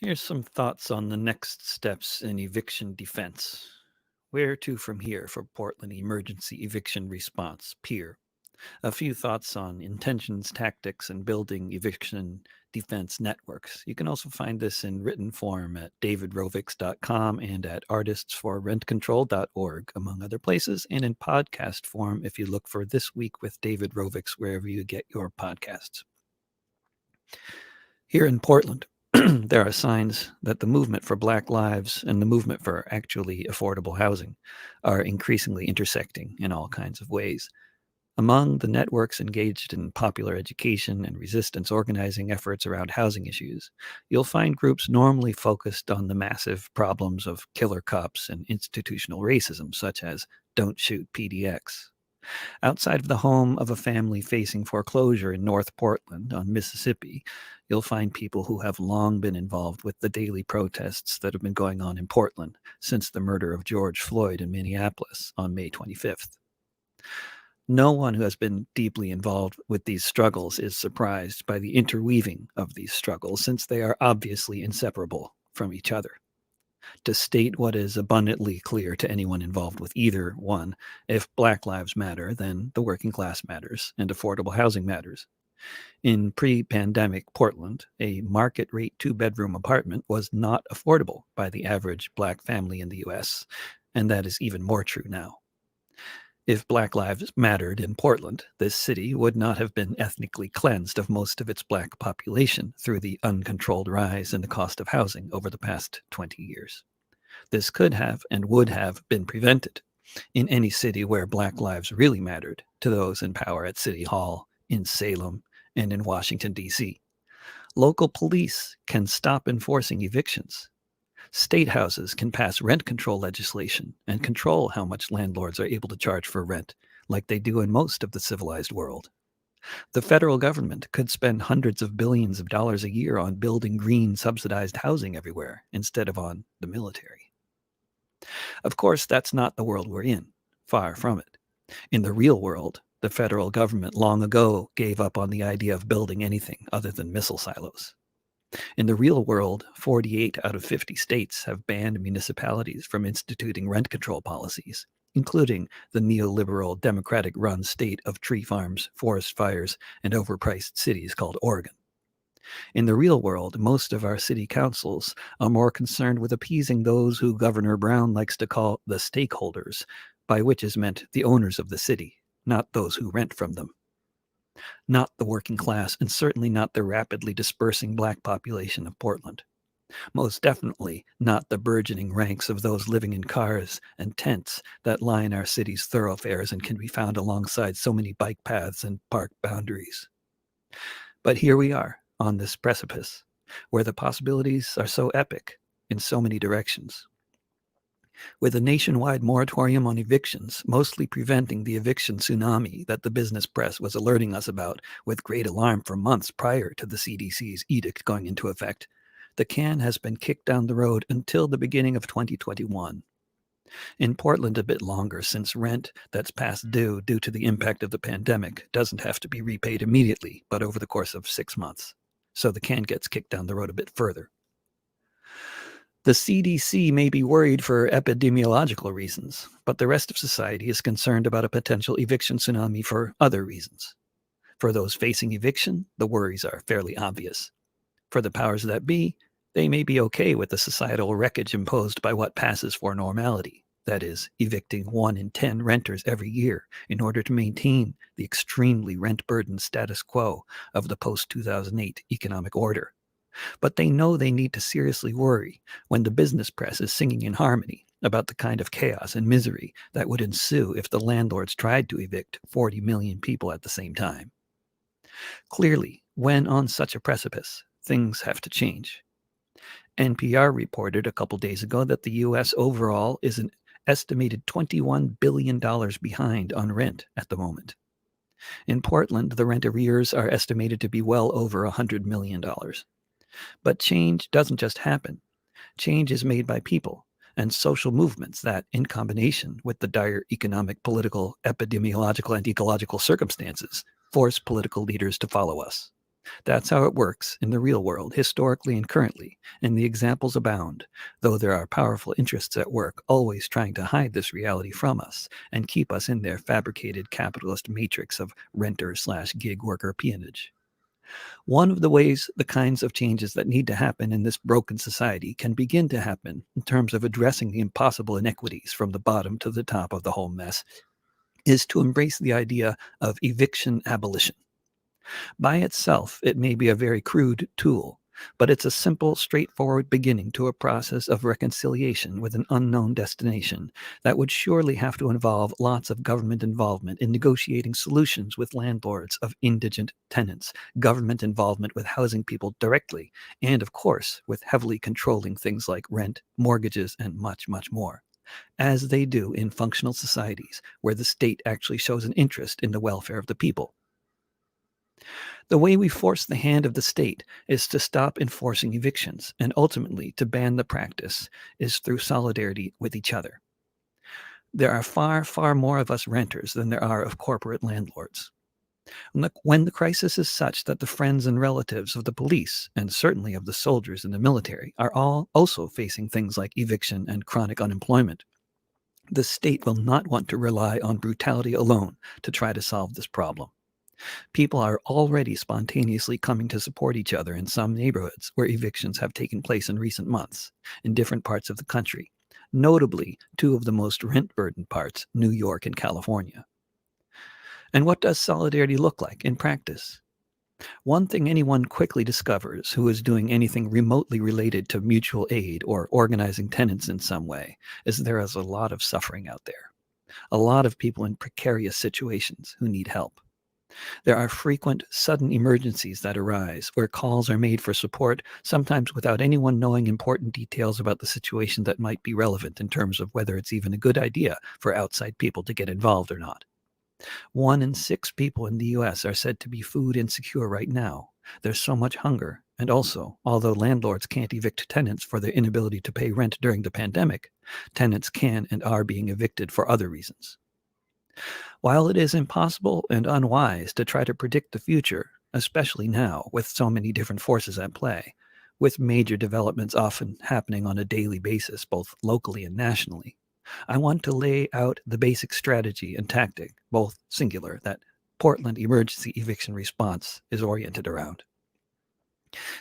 Here's some thoughts on the next steps in eviction defense. Where to from here for Portland Emergency Eviction Response, PEER. A few thoughts on intentions, tactics, and building eviction defense networks. You can also find this in written form at davidrovics.com and at artistsforrentcontrol.org, among other places, and in podcast form if you look for This Week with David Rovics wherever you get your podcasts. Here in Portland, there are signs that the movement for Black lives and the movement for actually affordable housing are increasingly intersecting in all kinds of ways. Among the networks engaged in popular education and resistance organizing efforts around housing issues, you'll find groups normally focused on the massive problems of killer cops and institutional racism, such as Don't Shoot PDX. Outside of the home of a family facing foreclosure in North Portland on Mississippi, you'll find people who have long been involved with the daily protests that have been going on in Portland since the murder of George Floyd in Minneapolis on May 25th. No one who has been deeply involved with these struggles is surprised by the interweaving of these struggles, since they are obviously inseparable from each other. To state what is abundantly clear to anyone involved with either one, if Black Lives matter, then the working class matters and affordable housing matters. In pre-pandemic Portland, a market-rate two-bedroom apartment was not affordable by the average Black family in the U.S., and that is even more true now. If Black lives mattered in Portland, this city would not have been ethnically cleansed of most of its Black population through the uncontrolled rise in the cost of housing over the past 20 years. This could have and would have been prevented in any city where Black lives really mattered to those in power at City Hall, in Salem, and in Washington, D.C. Local police can stop enforcing evictions. State houses can pass rent control legislation and control how much landlords are able to charge for rent, like they do in most of the civilized world. The federal government could spend hundreds of billions of dollars a year on building green subsidized housing everywhere instead of on the military. Of course, that's not the world we're in. Far from it. In the real world, the federal government long ago gave up on the idea of building anything other than missile silos. In the real world, 48 out of 50 states have banned municipalities from instituting rent control policies, including the neoliberal Democratic-run state of tree farms, forest fires, and overpriced cities called Oregon. In the real world, most of our city councils are more concerned with appeasing those who Governor Brown likes to call the stakeholders, by which is meant the owners of the city, not those who rent from them. Not the working class, and certainly not the rapidly dispersing Black population of Portland. Most definitely not the burgeoning ranks of those living in cars and tents that line our city's thoroughfares and can be found alongside so many bike paths and park boundaries. But here we are, on this precipice, where the possibilities are so epic in so many directions. With a nationwide moratorium on evictions, mostly preventing the eviction tsunami that the business press was alerting us about with great alarm for months prior to the CDC's edict going into effect, the can has been kicked down the road until the beginning of 2021. In Portland, a bit longer, since rent that's past due to the impact of the pandemic doesn't have to be repaid immediately, but over the course of 6 months. So the can gets kicked down the road a bit further. The CDC may be worried for epidemiological reasons, but the rest of society is concerned about a potential eviction tsunami for other reasons. For those facing eviction, the worries are fairly obvious. For the powers that be, they may be okay with the societal wreckage imposed by what passes for normality, that is, evicting 1 in 10 renters every year in order to maintain the extremely rent-burdened status quo of the post-2008 economic order. But they know they need to seriously worry when the business press is singing in harmony about the kind of chaos and misery that would ensue if the landlords tried to evict 40 million people at the same time. Clearly, when on such a precipice, things have to change. NPR reported a couple days ago that the U.S. overall is an estimated $21 billion behind on rent at the moment. In Portland, the rent arrears are estimated to be well over $100 million. But change doesn't just happen. Change is made by people and social movements that, in combination with the dire economic, political, epidemiological, and ecological circumstances, force political leaders to follow us. That's how it works in the real world, historically and currently, and the examples abound, though there are powerful interests at work always trying to hide this reality from us and keep us in their fabricated capitalist matrix of renter/gig worker peonage. One of the ways the kinds of changes that need to happen in this broken society can begin to happen in terms of addressing the impossible inequities from the bottom to the top of the whole mess is to embrace the idea of eviction abolition. By itself, it may be a very crude tool, but it's a simple, straightforward beginning to a process of reconciliation with an unknown destination that would surely have to involve lots of government involvement in negotiating solutions with landlords of indigent tenants, government involvement with housing people directly, and of course, with heavily controlling things like rent, mortgages, and much, much more, as they do in functional societies where the state actually shows an interest in the welfare of the people. The way we force the hand of the state is to stop enforcing evictions, and ultimately to ban the practice is through solidarity with each other. There are far, far more of us renters than there are of corporate landlords. When the crisis is such that the friends and relatives of the police, and certainly of the soldiers in the military, are all also facing things like eviction and chronic unemployment, the state will not want to rely on brutality alone to try to solve this problem. People are already spontaneously coming to support each other in some neighborhoods where evictions have taken place in recent months, in different parts of the country, notably two of the most rent-burdened parts, New York and California. And what does solidarity look like in practice? One thing anyone quickly discovers who is doing anything remotely related to mutual aid or organizing tenants in some way is there is a lot of suffering out there, a lot of people in precarious situations who need help. There are frequent, sudden emergencies that arise where calls are made for support, sometimes without anyone knowing important details about the situation that might be relevant in terms of whether it's even a good idea for outside people to get involved or not. 1 in 6 people in the US are said to be food insecure right now. There's so much hunger, and also, although landlords can't evict tenants for their inability to pay rent during the pandemic, tenants can and are being evicted for other reasons. While it is impossible and unwise to try to predict the future, especially now with so many different forces at play, with major developments often happening on a daily basis, both locally and nationally, I want to lay out the basic strategy and tactic, both singular, that Portland Emergency Eviction Response is oriented around.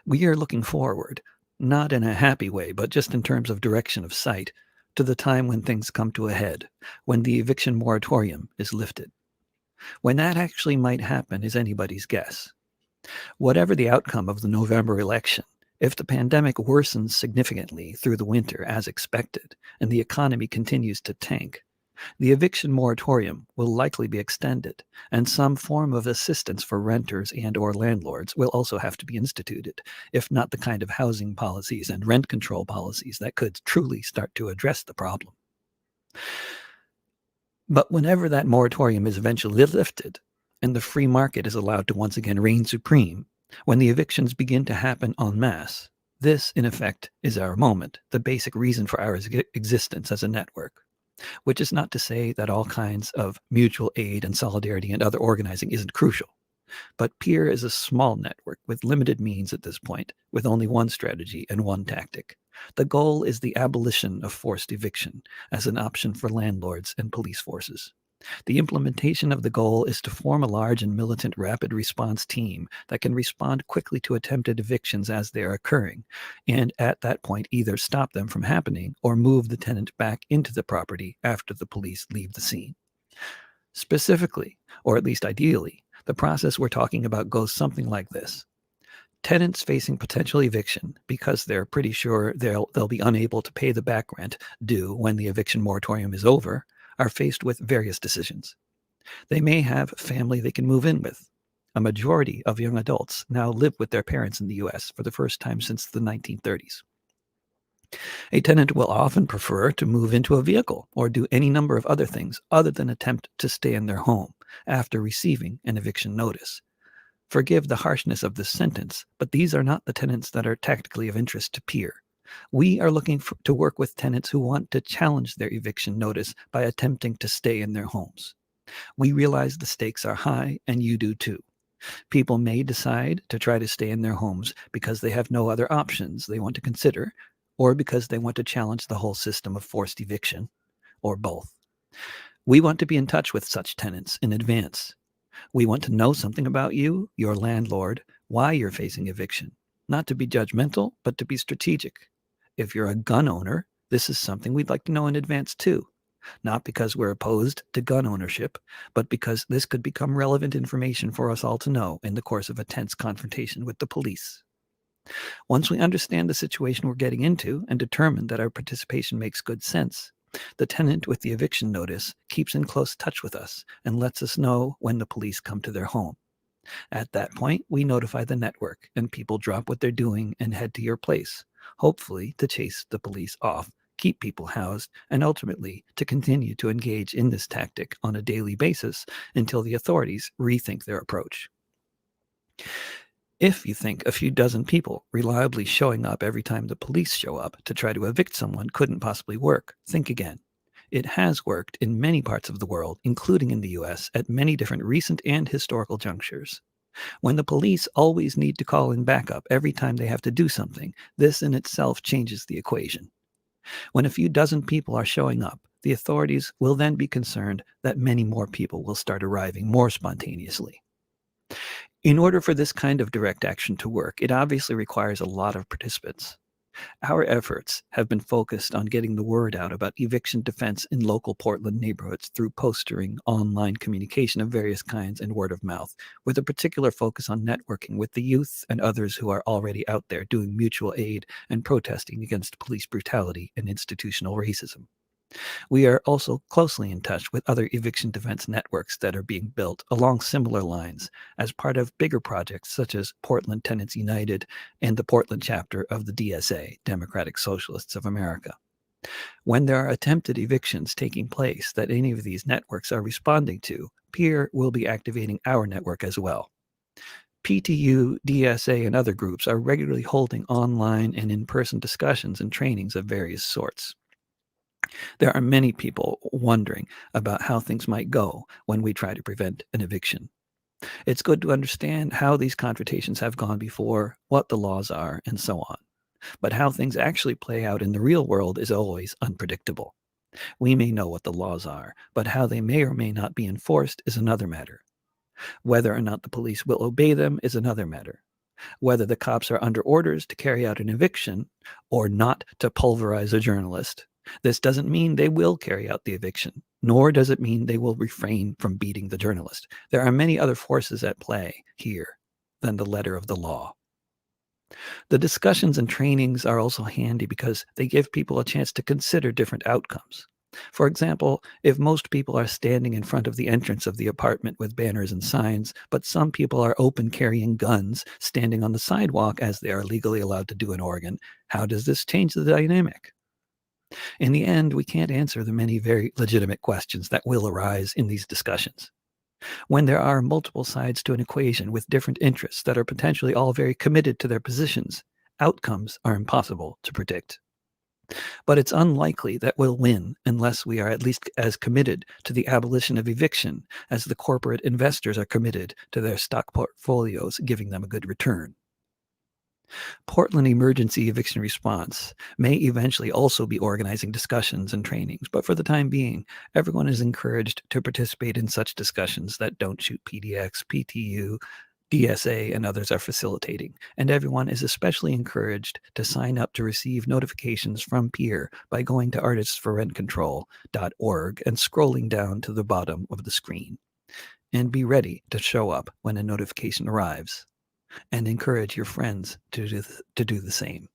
We are looking forward, not in a happy way, but just in terms of direction of sight, to the time when things come to a head, when the eviction moratorium is lifted. When that actually might happen is anybody's guess. Whatever the outcome of the November election, if the pandemic worsens significantly through the winter as expected, and the economy continues to tank, the eviction moratorium will likely be extended, and some form of assistance for renters and/or landlords will also have to be instituted, if not the kind of housing policies and rent control policies that could truly start to address the problem. But whenever that moratorium is eventually lifted, and the free market is allowed to once again reign supreme, when the evictions begin to happen en masse, this, in effect, is our moment, the basic reason for our existence as a network. Which is not to say that all kinds of mutual aid and solidarity and other organizing isn't crucial. But PEER is a small network with limited means at this point, with only one strategy and one tactic. The goal is the abolition of forced eviction as an option for landlords and police forces. The implementation of the goal is to form a large and militant rapid response team that can respond quickly to attempted evictions as they are occurring, and at that point either stop them from happening or move the tenant back into the property after the police leave the scene. Specifically, or at least ideally, the process we're talking about goes something like this. Tenants facing potential eviction because they're pretty sure they'll be unable to pay the back rent due when the eviction moratorium is over are faced with various decisions. They may have family they can move in with. A majority of young adults now live with their parents in the US for the first time since the 1930s. A tenant will often prefer to move into a vehicle or do any number of other things other than attempt to stay in their home after receiving an eviction notice. Forgive the harshness of this sentence, but these are not the tenants that are tactically of interest to PEER. We are looking to work with tenants who want to challenge their eviction notice by attempting to stay in their homes. We realize the stakes are high, and you do too. People may decide to try to stay in their homes because they have no other options they want to consider, or because they want to challenge the whole system of forced eviction, or both. We want to be in touch with such tenants in advance. We want to know something about you, your landlord, why you're facing eviction. Not to be judgmental, but to be strategic. If you're a gun owner, this is something we'd like to know in advance too. Not because we're opposed to gun ownership, but because this could become relevant information for us all to know in the course of a tense confrontation with the police. Once we understand the situation we're getting into and determine that our participation makes good sense, the tenant with the eviction notice keeps in close touch with us and lets us know when the police come to their home. At that point, we notify the network, and people drop what they're doing and head to your place, hopefully to chase the police off, keep people housed, and ultimately to continue to engage in this tactic on a daily basis until the authorities rethink their approach. If you think a few dozen people reliably showing up every time the police show up to try to evict someone couldn't possibly work, think again. It has worked in many parts of the world, including in the US, at many different recent and historical junctures. When the police always need to call in backup every time they have to do something, this in itself changes the equation. When a few dozen people are showing up, the authorities will then be concerned that many more people will start arriving more spontaneously. In order for this kind of direct action to work, it obviously requires a lot of participants. Our efforts have been focused on getting the word out about eviction defense in local Portland neighborhoods through postering, online communication of various kinds, and word of mouth, with a particular focus on networking with the youth and others who are already out there doing mutual aid and protesting against police brutality and institutional racism. We are also closely in touch with other eviction defense networks that are being built along similar lines as part of bigger projects such as Portland Tenants United and the Portland chapter of the DSA, Democratic Socialists of America. When there are attempted evictions taking place that any of these networks are responding to, PEER will be activating our network as well. PTU, DSA, and other groups are regularly holding online and in-person discussions and trainings of various sorts. There are many people wondering about how things might go when we try to prevent an eviction. It's good to understand how these confrontations have gone before, what the laws are, and so on. But how things actually play out in the real world is always unpredictable. We may know what the laws are, but how they may or may not be enforced is another matter. Whether or not the police will obey them is another matter. Whether the cops are under orders to carry out an eviction or not to pulverize a journalist, this doesn't mean they will carry out the eviction, nor does it mean they will refrain from beating the journalist. There are many other forces at play here than the letter of the law. The discussions and trainings are also handy because they give people a chance to consider different outcomes. For example, if most people are standing in front of the entrance of the apartment with banners and signs, but some people are open carrying guns, standing on the sidewalk as they are legally allowed to do in Oregon, how does this change the dynamic? In the end, we can't answer the many very legitimate questions that will arise in these discussions. When there are multiple sides to an equation with different interests that are potentially all very committed to their positions, outcomes are impossible to predict. But it's unlikely that we'll win unless we are at least as committed to the abolition of eviction as the corporate investors are committed to their stock portfolios giving them a good return. Portland Emergency Eviction Response may eventually also be organizing discussions and trainings, but for the time being, everyone is encouraged to participate in such discussions that Don't Shoot PDX, PTU, DSA, and others are facilitating, and everyone is especially encouraged to sign up to receive notifications from PEER by going to artistsforrentcontrol.org and scrolling down to the bottom of the screen. And be ready to show up when a notification arrives, and encourage your friends to do the same.